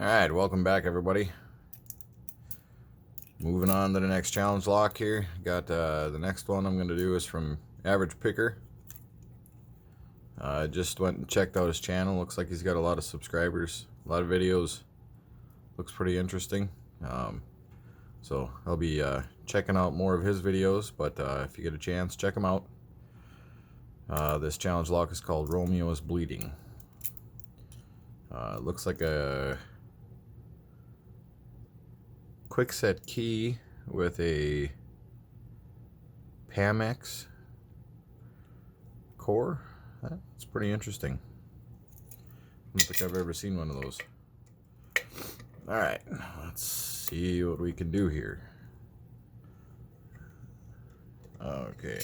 Alright, welcome back everybody. Moving on to the next challenge lock here. Got the next one I'm going to do is from Average Picker. I just went and checked out his channel. Looks like he's got a lot of subscribers, a lot of videos. Looks pretty interesting. So I'll be checking out more of his videos, but if you get a chance, check him out. This challenge lock is called Romeo is Bleeding. Looks like a quick set key with a Pamex core. That's pretty interesting. I don't think I've ever seen one of those. Alright, let's see what we can do here. Okay,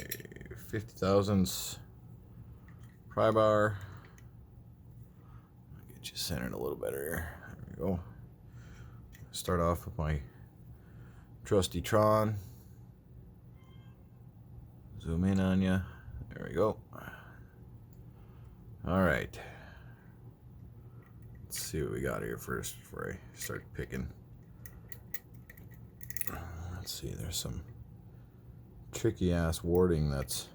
50 thousandths pry bar. Get you centered a little better here. There we go. Start off with my trusty Tron. Zoom in on you. There we go. Alright. Let's see what we got here first before I start picking. Let's see, there's some tricky ass warding that's,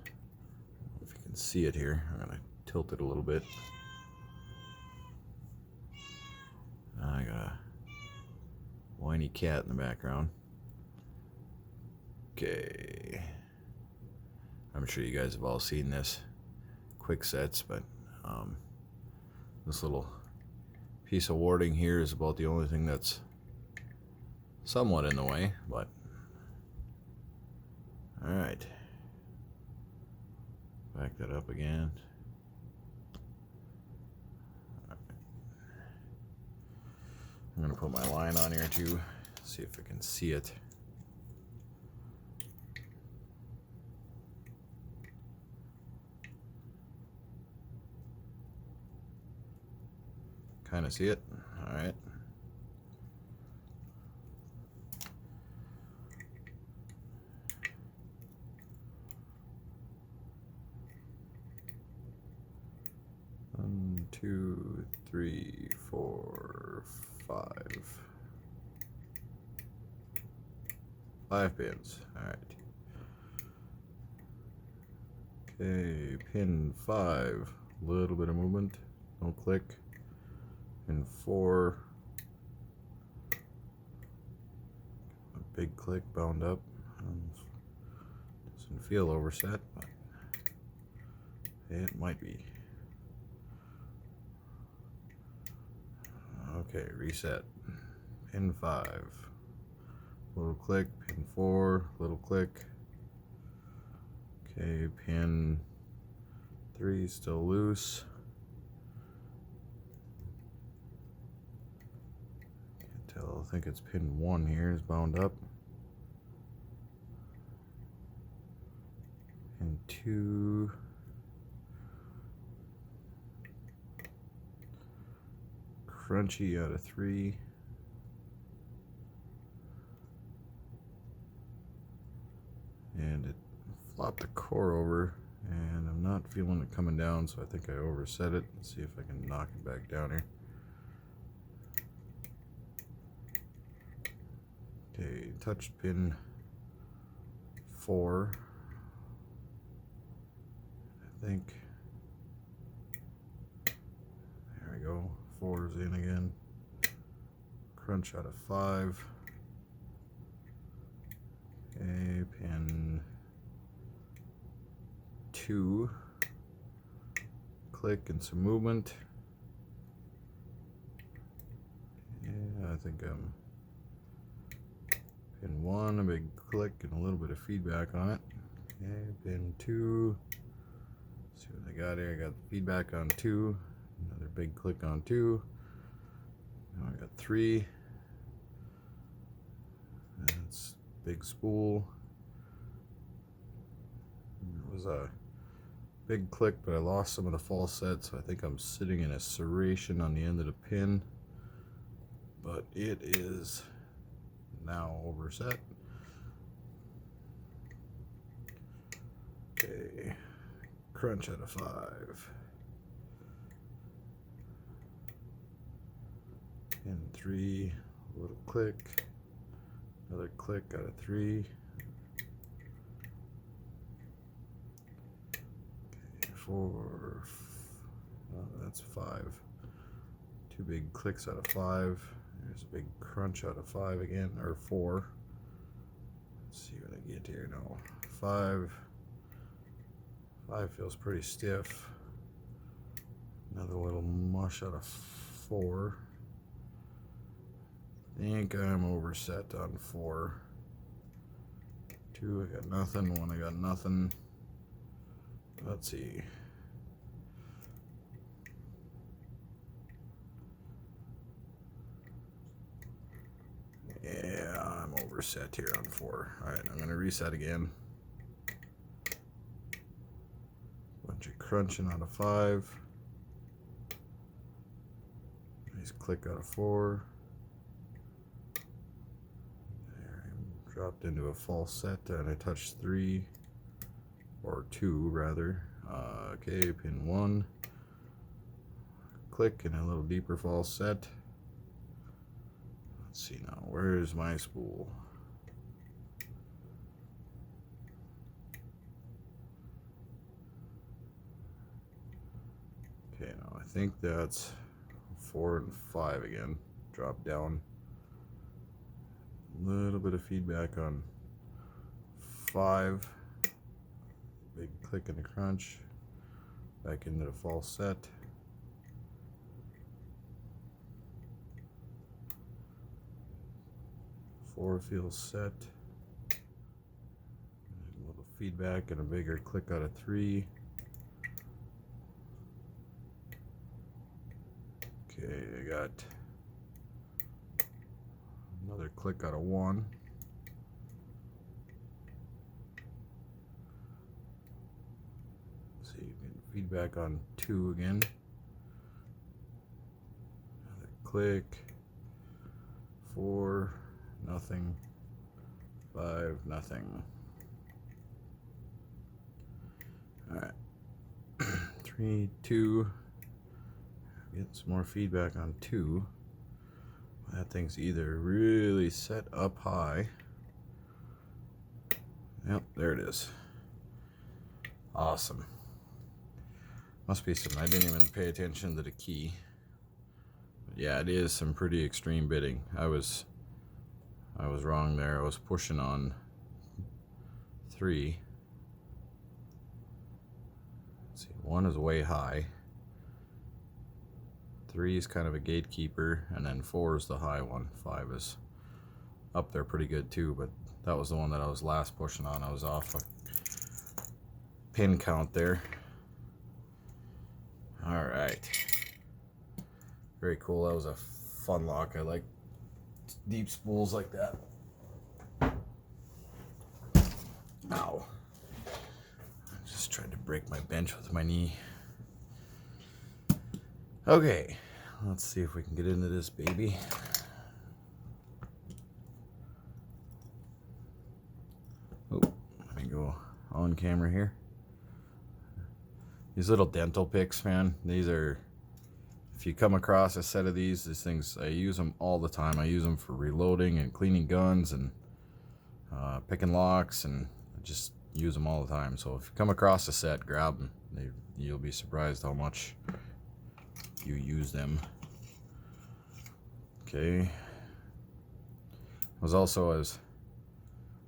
if you can see it here, I'm gonna tilt it a little bit. I got a whiny cat in the background. Okay, I'm sure you guys have all seen this quick sets, but this little piece of warding here is about the only thing that's somewhat in the way, but alright, back that up again. I'm gonna put my line on here too, see if I can see it. Kind of see it. All right. One, two, three, four, five. 5 pins. All right. Okay, pin 5. Little bit of movement. No click. Pin 4. A big click bound up. Doesn't feel overset, but it might be. Okay, reset. Pin 5. Little click. Pin 4. Little click. Okay, pin 3 still loose. I think it's pin 1 here is bound up. Pin 2. Crunchy out of 3. And it flopped the core over, and I'm not feeling it coming down, so I think I overset it. Let's see if I can knock it back down here. Okay, touch pin 4. I think. There we go. 4 is in again. Crunch out of 5. Okay, pin 2. Click and some movement. Yeah, I think I'm pin 1, a big click and a little bit of feedback on it. Okay, pin 2. Let's see what I got here. I got feedback on 2. Another big click on 2. Now I got 3. That's big spool. It was a big click, but I lost some of the false set, so I think I'm sitting in a serration on the end of the pin. But it is now overset. Okay, crunch out of 5. pin 3, a little click, another click, got a 3. Okay, 4, that's 5. 2 big clicks out of 5. There's a big crunch out of 5 again, or 4. Let's see what I get here now. 5. 5 feels pretty stiff. Another little mush out of 4. I think I'm overset on 4. 2, I got nothing. 1, I got nothing. Let's see. Yeah, I'm overset here on 4. Alright, I'm going to reset again. Bunch of crunching out of 5. Nice click out of 4. There, I dropped into a false set and I touched 3. Or 2 rather. Okay, pin 1. Click and a little deeper false set. Let's see now, where's my spool? Okay, now I think that's 4 and 5 again. Drop down. A little bit of feedback on 5. Big click and a crunch. Back into the false set. Four feels set. A little feedback and a bigger click out of 3. Okay, I got another click out of 1. Let's see, feedback on 2 again. Another click. 4. Nothing. 5, nothing. Alright. 3, 2. Get some more feedback on 2. That thing's either really set up high. Yep, there it is. Awesome. Must be some, I didn't even pay attention to the key. But yeah, it is some pretty extreme bidding. I was wrong there. I was pushing on 3. Let's see, 1 is way high. 3 is kind of a gatekeeper, and then 4 is the high one. 5 is up there pretty good too, but that was the one that I was last pushing on. I was off a pin count there. Alright. Very cool. That was a fun lock. I like deep spools like that. Ow. I just tried to break my bench with my knee. Okay, let's see if we can get into this baby. Oh, let me go on camera here. These little dental picks, man, these are, if you come across a set of these things, I use them all the time. I use them for reloading and cleaning guns and picking locks, and I just use them all the time. So if you come across a set, grab them. You'll be surprised how much you use them. Okay.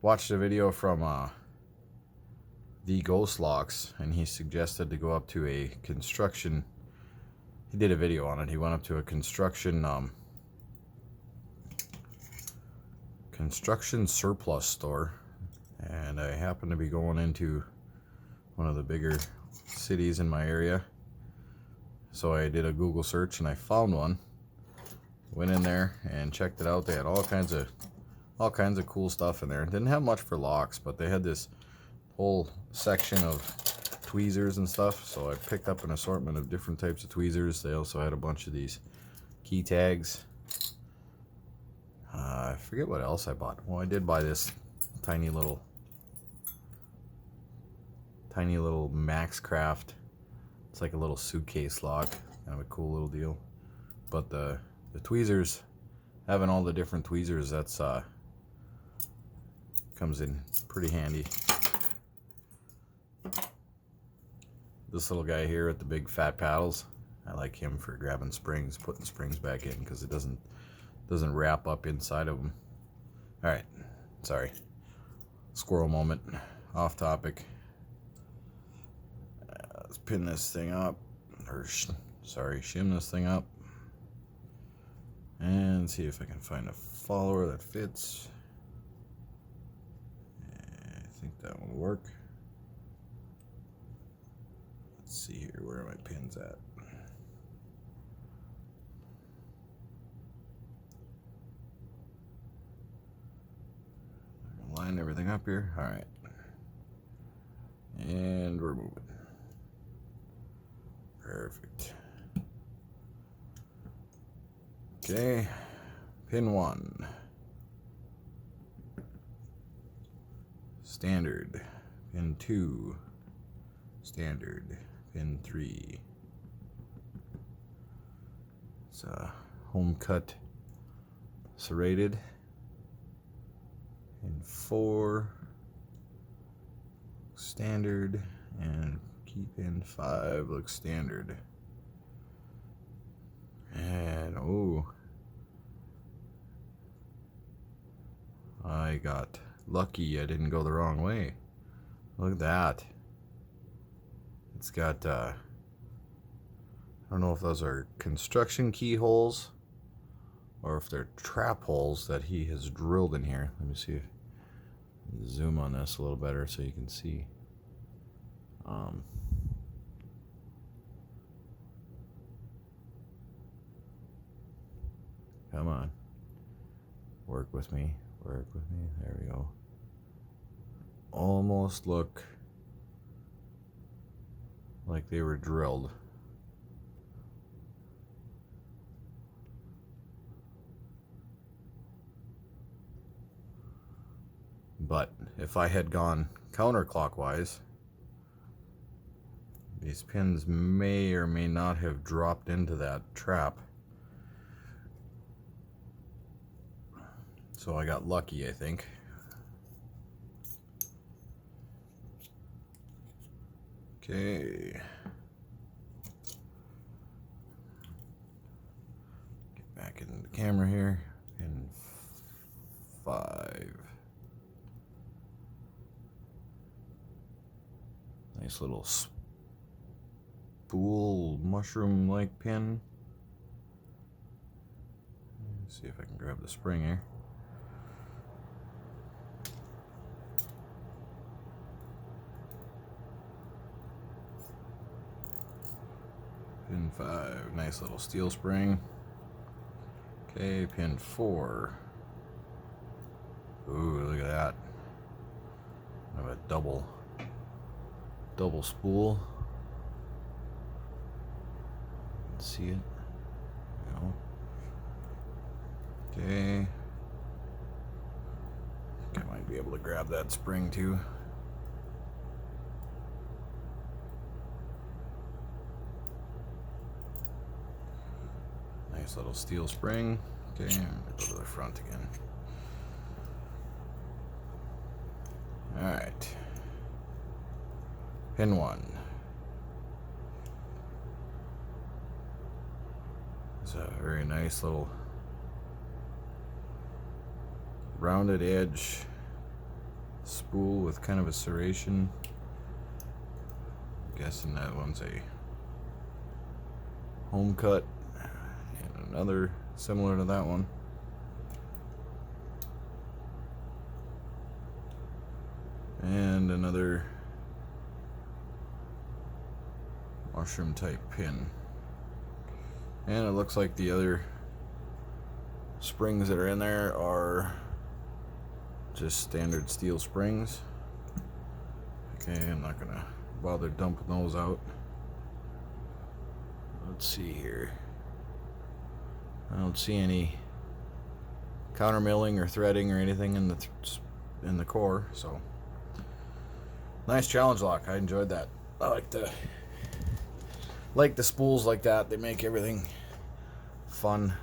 Watched a video from The Ghost Locks, and he suggested to go up to a construction. He did a video on it. He went up to a construction surplus store, and I happened to be going into one of the bigger cities in my area. So I did a Google search and I found one. Went in there and checked it out. They had all kinds of cool stuff in there. Didn't have much for locks, but they had this whole section of tweezers and stuff. So I picked up an assortment of different types of tweezers. They also had a bunch of these key tags. I forget what else I bought. Well, I did buy this tiny little Maxcraft. It's like a little suitcase lock, kind of a cool little deal. But the tweezers having all the different tweezers, that's comes in pretty handy. This little guy here with the big fat paddles, I like him for grabbing springs, putting springs back in, because it doesn't wrap up inside of them. All right, sorry, squirrel moment, off topic. Let's pin this thing up, or shim this thing up, and see if I can find a follower that fits. I think that will work. Let's see here, where are my pins at? Line everything up here. All right, and we're moving. Perfect. Okay, pin 1, standard. Pin 2, standard. Pin 3, it's home cut serrated. Pin 4, standard, and key pin 5 looks standard. And oh, I got lucky. I didn't go the wrong way. Look at that. It's got I don't know if those are construction keyholes or if they're trap holes that he has drilled in here. Let me see if zoom on this a little better so you can see. Come on, work with me, work with me. There we go. Almost look like they were drilled. But if I had gone counterclockwise, these pins may or may not have dropped into that trap. So I got lucky, I think. Okay. Get back into the camera here. Pin 5. Nice little spool mushroom-like pin. Let's see if I can grab the spring here. Pin 5, nice little steel spring. Okay, pin 4. Ooh, look at that. I have a double spool. See it? No. Okay. I think I might be able to grab that spring too. Nice little steel spring. Okay, I'm gonna go to the front again. Alright. Pin 1. It's a very nice little rounded edge spool with kind of a serration. I'm guessing that one's a home cut. And another similar to that one. And another mushroom type pin. And it looks like the other springs that are in there are just standard steel springs. Okay, I'm not gonna bother dumping those out. Let's see here. I don't see any counter milling or threading or anything in the core, so nice challenge lock. I enjoyed that. I like the spools like that. They make everything fun.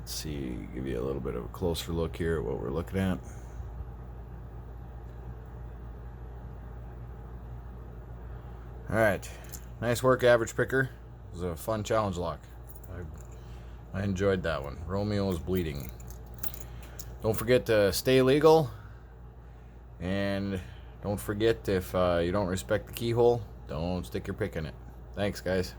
Let's see, give you a little bit of a closer look here at what we're looking at. Alright, nice work, Average Picker. It was a fun challenge lock. I enjoyed that one. Romeo's Bleeding. Don't forget to stay legal, and don't forget, if you don't respect the keyhole, don't stick your pick in it. Thanks, guys.